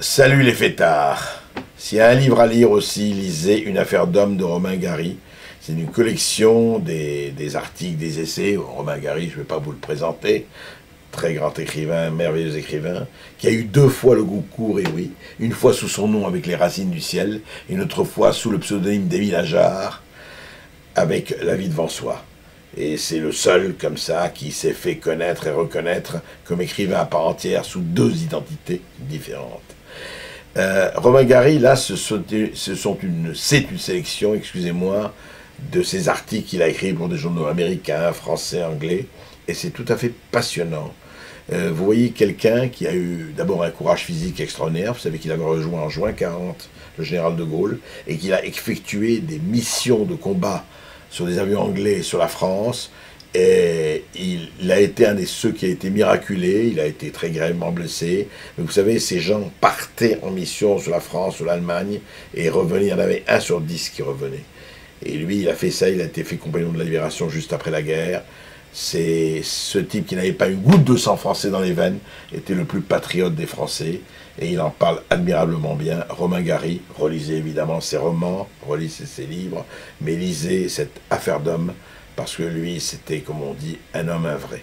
Salut les fêtards. S'il y a un livre à lire aussi, lisez Une affaire d'homme de Romain Gary. C'est une collection des articles, des essais. Romain Gary, je ne vais pas vous le présenter. Très grand écrivain, merveilleux écrivain, qui a eu 2 fois le Goncourt, et oui, une fois sous son nom avec Les Racines du Ciel, et une autre fois sous le pseudonyme d'Émile Ajar, avec La vie devant soi. Et c'est le seul, comme ça, qui s'est fait connaître et reconnaître comme écrivain à part entière sous 2 identités différentes. Romain Gary, là, c'est une sélection, excusez-moi, de ses articles qu'il a écrits pour des journaux américains, français, anglais, et c'est tout à fait passionnant. Vous voyez quelqu'un qui a eu d'abord un courage physique extraordinaire. Vous savez qu'il avait rejoint en juin 40 le général de Gaulle et qu'il a effectué des missions de combat sur des avions anglais sur la France. Et il a été un de ceux qui a été miraculé, il a été très gravement blessé. Mais vous savez, ces gens partaient en mission sur la France, sur l'Allemagne, et revenaient, il y en avait 1 sur 10 qui revenait. Et lui, il a fait ça, il a été fait compagnon de la Libération juste après la guerre. C'est ce type qui n'avait pas une goutte de sang français dans les veines, était le plus patriote des Français, et il en parle admirablement bien. Romain Gary, relisez évidemment ses romans, relisez ses livres, mais lisez cette affaire d'homme, parce que lui, c'était, comme on dit, un homme, un vrai.